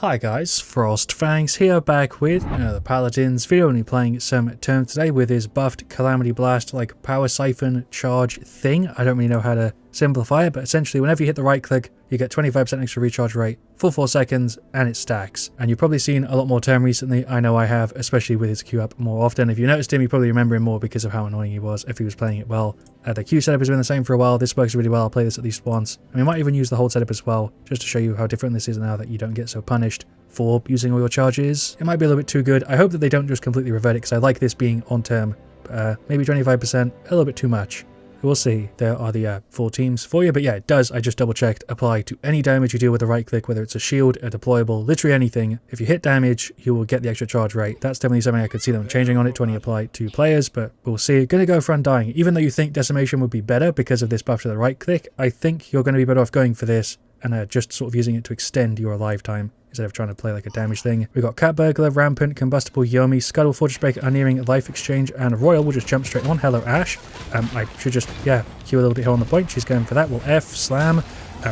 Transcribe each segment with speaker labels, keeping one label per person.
Speaker 1: Hi guys, FrostFangs here, back with the Paladins video, only playing some terms today with his buffed Calamity Blast like power siphon charge thing. I don't really know how to simplify it, but essentially whenever you hit the right click you get 25% extra recharge rate for 4 seconds and it stacks. And you've probably seen a lot more term recently, I know I have, especially with his Q up more often. If you noticed him, you probably remember him more because of how annoying he was if he was playing it well. The Q setup has been the same for a while. This works really well. I'll play this at least once. And we might even use the hold setup as well, just to show you how different this is now that you don't get so punished for using all your charges. It might be a little bit too good. I hope that they don't just completely revert it, because I like this being on term. Maybe 25%, a little bit too much. We'll see. There are the 4 teams for you, but yeah, it does, I just double checked, apply to any damage you deal with a right click, whether it's a shield, a deployable, literally anything. If you hit damage, you will get the extra charge rate. That's definitely something I could see them changing on it to only apply to players, but we'll see. Gonna go for Undying. Even though you think Decimation would be better because of this buff to the right click, I think you're going to be better off going for this and just sort of using it to extend your alive time instead of trying to play like a damage thing. We've got Cat Burglar, Rampant, Combustible Yomi, Scuttle, Fortress Breaker, Unnearing, Life Exchange, and Royal. We'll just jump straight on. Hello, Ash. I should just, Q a little bit here on the point. She's going for that. We'll F, Slam,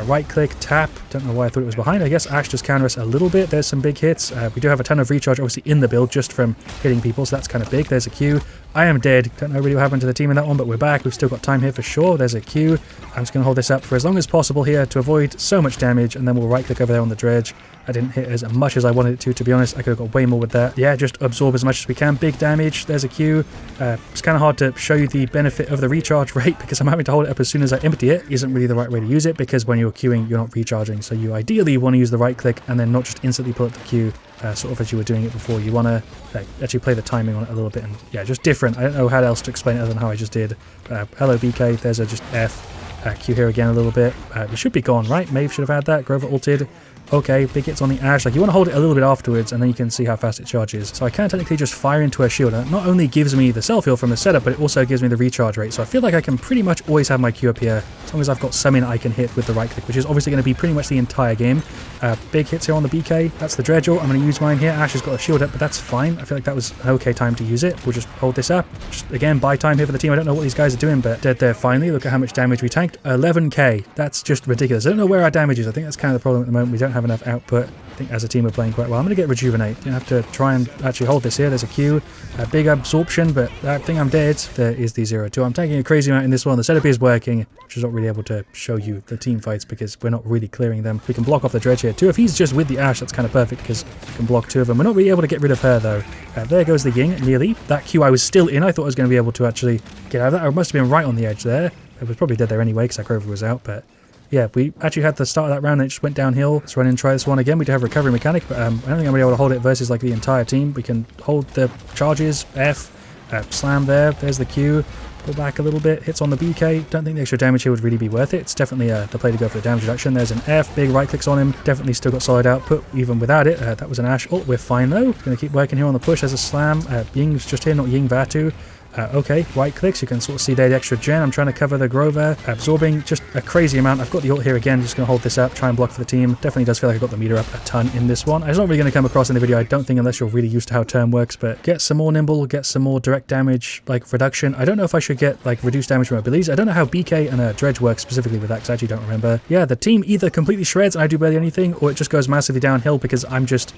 Speaker 1: right click, tap. Don't know why I thought it was behind. I guess Ash does counter us a little bit. There's some big hits. We do have a ton of recharge, obviously, in the build just from hitting people, so that's kind of big. There's a Q. I am dead. Don't know really what happened to the team in that one, but we're back. We've still got time here for sure. There's a Q. I'm just going to hold this up for as long as possible here to avoid so much damage, and then we'll right click over there on the dredge. I didn't hit as much as I wanted it to be honest. I could have got way more with that. Yeah, just absorb as much as we can. Big damage. There's a Q. It's kind of hard to show you the benefit of the recharge rate because I'm having to hold it up as soon as I empty it. Isn't really the right way to use it because when you're queuing, you're not recharging. So you ideally want to use the right click and then not just instantly pull up the Q. Sort of as you were doing it before. You want to actually play the timing on it a little bit, and yeah, just different. I don't know how else to explain it other than how I just did. Hello BK, there's a just F. Q here again a little bit. It should be gone, right? Maeve should have had that. Grover ulted. Okay, big hits on the Ash. Like, you want to hold it a little bit afterwards, and then you can see how fast it charges. So I can technically just fire into a shield, and it not only gives me the self-heal from the setup, but it also gives me the recharge rate. So I feel like I can pretty much always have my Q up here, as long as I've got something I can hit with the right click, which is obviously going to be pretty much the entire game. Big hits here on the BK. That's the Dredge ult. I'm going to use mine here. Ash has got a shield up, but that's fine. I feel like that was an okay time to use it. We'll just hold this up. Just, again, buy time here for the team. I don't know what these guys are doing, but dead there finally. Look at how much damage we tanked. 11k. That's just ridiculous. I don't know where our damage is. I think that's kind of the problem at the moment. We don't have enough output. I think as a team we're playing quite well. I'm going to get Rejuvenate. You have to try and actually hold this here. There's a Q. A big absorption, but I think I'm dead. There is the 0-2. I'm taking a crazy amount in this one. The setup is working, which is not really able to show you the team fights because we're not really clearing them. We can block off the Dredge here too. If he's just with the Ash, that's kind of perfect because we can block 2 of them. We're not really able to get rid of her though. There goes the Ying, nearly. That Q I was still in. I thought I was going to be able to actually get out of that. I must have been right on the edge there. It was probably dead there anyway because that Grover was out, but yeah, we actually had the start of that round and it just went downhill. Let's run in and try this one again. We do have recovery mechanic, but I don't think I'm going to be able to hold it versus like the entire team. We can hold the charges, F, slam there, there's the Q, pull back a little bit, hits on the BK. Don't think the extra damage here would really be worth it. It's definitely the play to go for the damage reduction. There's an F, big right clicks on him. Definitely still got solid output even without it. That was an Ash ult. We're fine though. Going to keep working here on the push. There's a slam. Ying's just here, not Ying Vatu. Okay, right clicks, you can sort of see there the extra gen. I'm trying to cover the Grover, absorbing just a crazy amount. I've got the ult here again, just going to hold this up, try and block for the team. Definitely does feel like I've got the meter up a ton in this one. It's not really going to come across in the video, I don't think, unless you're really used to how turn works, but get some more nimble, get some more direct damage, like reduction. I don't know if I should get like reduced damage from abilities. I don't know how BK and Dredge work specifically with that, because I actually don't remember. Yeah, the team either completely shreds and I do barely anything, or it just goes massively downhill because I'm just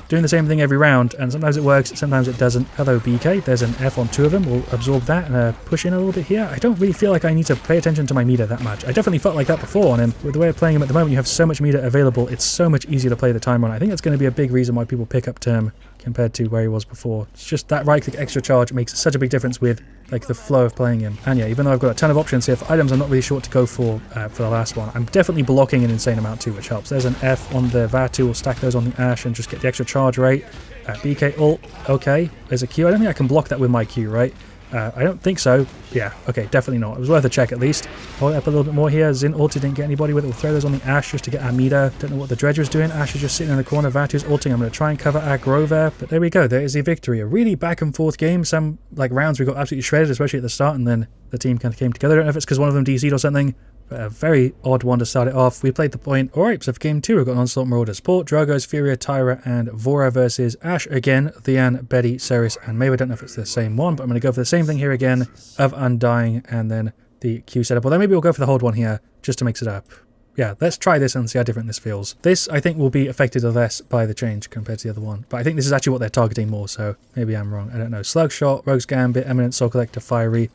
Speaker 1: doing the same thing every round, and sometimes it works, sometimes it doesn't. Hello BK, there's an F on 2 of them. We'll absorb that and push in a little bit here. I don't really feel like I need to pay attention to my meter that much. I definitely felt like that before on him. With the way of playing him at the moment, you have so much meter available, it's so much easier to play the time on. I think that's going to be a big reason why people pick up term compared to where he was before. It's just that right click extra charge makes such a big difference with like the flow of playing him. And yeah, even though I've got a ton of options here for items, I'm not really sure what to go for the last one. I'm definitely blocking an insane amount too, which helps. There's an F on the Vatu. We'll stack those on the Ash and just get the extra charge rate. BK ult. Okay, there's a Q. I don't think I can block that with my Q, right? I don't think so. Yeah, okay, definitely not. It was worth a check at least. Hold it up a little bit more here. Zin ulted, didn't get anybody with it. We'll throw those on the Ash just to get our meter. Don't know what the Dredge was doing. Ash is just sitting in the corner. Vatu's ulting. I'm going to try and cover our Grover. But there we go. There is the victory. A really back and forth game. Some like rounds we got absolutely shredded, especially at the start, and then the team kind of came together. I don't know if it's because one of them DC'd or something. But a very odd one to start it off. We played the point. Alright, so for game 2, we've got an Onslaught Marauder Support, Dragos, Furia, Tyra, and Vora versus Ash again, Thean, Betty, Ceres, and Maeve. I don't know if it's the same one, but I'm going to go for the same thing here again of Undying and then the Q setup. Although maybe we'll go for the hold one here just to mix it up. yeah, let's try this and see how different this feels. This, I think, will be affected less by the change compared to the other one. But I think this is actually what they're targeting more, so maybe I'm wrong. I don't know. Slugshot, Rogue's Gambit, Eminent Soul Collector, Fiery.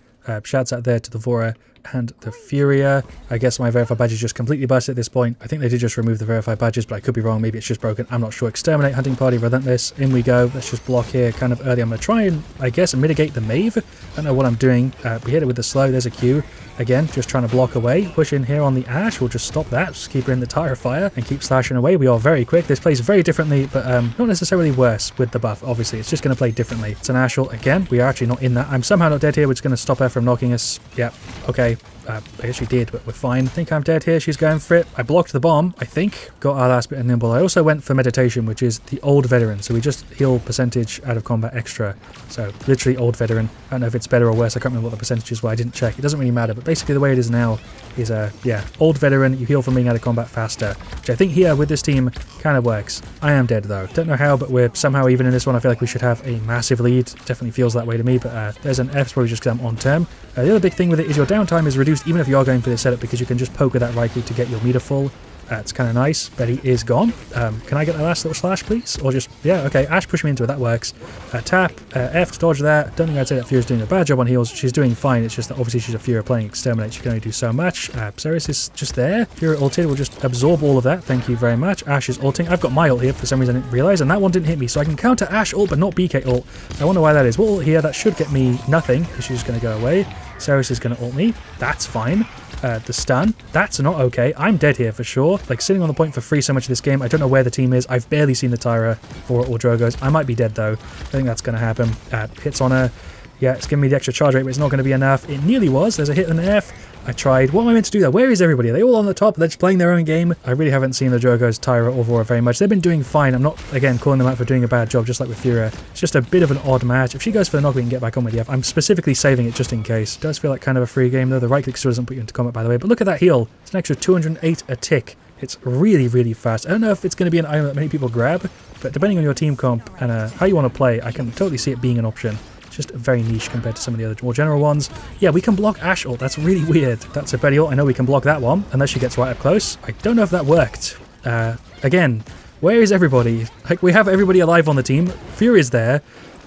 Speaker 1: Shouts out there to the Vora and the Furia. I guess my verified badge is just completely busted at this point. I think they did just remove the verified badges, but I could be wrong. Maybe it's just broken. I'm not sure. Exterminate, Hunting Party, Relentless. In we go. Let's just block here kind of early. I'm going to try and, I guess, mitigate the Mave. I don't know what I'm doing. We hit it with the slow. There's a Q. Again, just trying to block away. Push in here on the Ash. We'll just stop that. Just keep her in the Tire of Fire and keep slashing away. We are very quick. This plays very differently, but not necessarily worse with the buff. Obviously, it's just going to play differently. It's an Ash ult again. We are actually not in that. I'm somehow not dead here, which is going to stop her from knocking us. Yeah, okay. I guess she did, but we're fine. I think I'm dead here. She's going for it. I blocked the bomb, I think. Got our last bit of nimble. I also went for meditation, which is the old veteran. So we just heal percentage out of combat extra. So literally old veteran. I don't know if it's better or worse. I can't remember what the percentage is. Well, I didn't check. It doesn't really matter. But basically the way it is now is, yeah, old veteran. You heal from being out of combat faster, which I think here with this team kind of works. I am dead though. Don't know how, but we're somehow even in this one. I feel like we should have a massive lead. Definitely feels that way to me. But there's an F, probably just because I'm on term. The other big thing with it is your downtime is reduced even if you are going for this setup, because you can just poke with that right click to get your meter full. It's kind of nice. Betty is gone. Can I get the last little slash, please? Or just, yeah, okay, Ash push me into it. That works. Tap, F to dodge that. Don't think I'd say that Furia's doing a bad job on heals. She's doing fine. It's just that obviously she's a Furia playing Exterminate. She can only do so much. Ceres is just there. Furia ulted will just absorb all of that. Thank you very much. Ash is ulting. I've got my ult here for some reason I didn't realize, and that one didn't hit me. So I can counter Ash ult, but not BK ult. I wonder why that is. What ult here? That should get me nothing, because she's going to go away. Ceres is going to ult me. That's fine. The stun, that's not okay. I'm dead here for sure. Like sitting on the point for free so much of this game. I don't know where the team is. I've barely seen the Tyra or Drogos. I might be dead though. I think that's going to happen. Hits on her. Yeah, it's giving me the extra charge rate, but it's not going to be enough. It nearly was. There's a hit and an F. I tried. What am I meant to do there? Where is everybody? Are they all on the top? They're just playing their own game. I really haven't seen the Drogos, Tyra, or Vora very much. They've been doing fine. I'm not, again, calling them out for doing a bad job, just like with Furia. It's just a bit of an odd match. If she goes for the knock, we can get back on with the F. I'm specifically saving it just in case. It does feel like kind of a free game, though. The right click still doesn't put you into combat, by the way. But look at that heal. It's an extra 208 a tick. It's really, really fast. I don't know if it's going to be an item that many people grab, but depending on your team comp and how you want to play, I can totally see it being an option. Just very niche compared to some of the other more general ones. Yeah, we can block Ash ult. That's really weird. That's a Betty ult. I know we can block that one, unless she gets right up close. I don't know if that worked. Again, where is everybody? Like, we have everybody alive on the team. Fury's there.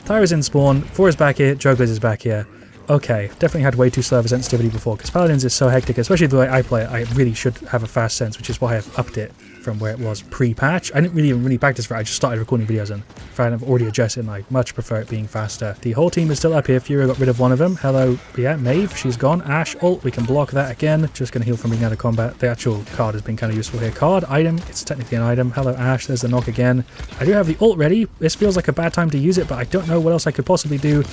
Speaker 1: Tyra's in spawn. Fora's back here. Jogos is back here. Okay, definitely had way too slow of a sensitivity before, because Paladins is so hectic, especially the way I play it. I really should have a fast sense, which is why I've upped it from where it was pre-patch. I didn't really practice for it. I just started recording videos, and if I hadn't already adjusted, I much prefer it being faster. The whole team is still up here. Furia got rid of one of them. Hello, yeah, Maeve, she's gone. Ash ult, we can block that again. Just going to heal from being out of combat. The actual card has been kind of useful here. Card, item, it's technically an item. Hello, Ash, there's the knock again. I do have the ult ready. This feels like a bad time to use it, but I don't know what else I could possibly do.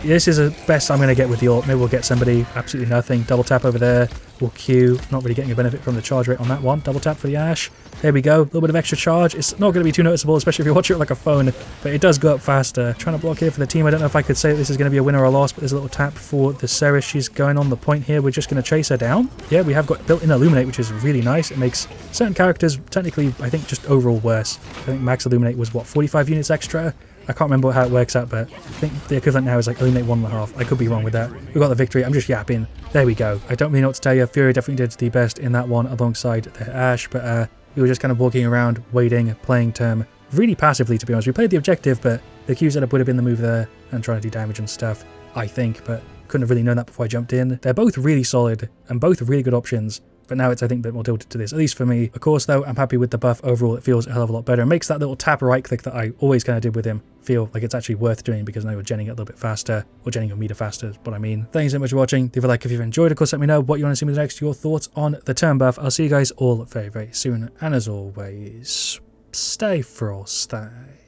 Speaker 1: This is the best I'm going to get with the ult. Maybe we'll get somebody. Absolutely nothing. Double tap over there. We'll Q. Not really getting a benefit from the charge rate on that one. Double tap for the Ash. There we go. A little bit of extra charge. It's not going to be too noticeable, especially if you watch it like a phone, but it does go up faster. Trying to block here for the team. I don't know if I could say that this is going to be a win or a loss, but there's a little tap for the Ceres. She's going on the point here. We're just going to chase her down. Yeah, we have got built-in Illuminate, which is really nice. It makes certain characters technically, I think, just overall worse. I think max Illuminate was, what, 45 units extra? I can't remember how it works out, but I think the equivalent now is like Illuminate 1.5. I could be wrong with that. We got the victory. I'm just yapping. There we go. I don't really know what to tell you. Fury definitely did the best in that one alongside the Ash, but we were just kind of walking around, waiting, playing term, really passively, to be honest. We played the objective, but the Q setup would have been the move there and trying to do damage and stuff, I think, but couldn't have really known that before I jumped in. They're both really solid and both really good options. But now it's, I think, a bit more tilted to this, at least for me. Of course, though, I'm happy with the buff overall. It feels a hell of a lot better. It makes that little tap right click that I always kind of did with him feel like it's actually worth doing, because now you're genning it a little bit faster, or genning your meter faster is what I mean. Thanks so much for watching. Leave a like if you've enjoyed. Of course, let me know what you want to see me next, your thoughts on the turn buff. I'll see you guys all very, very soon. And as always, stay frosty.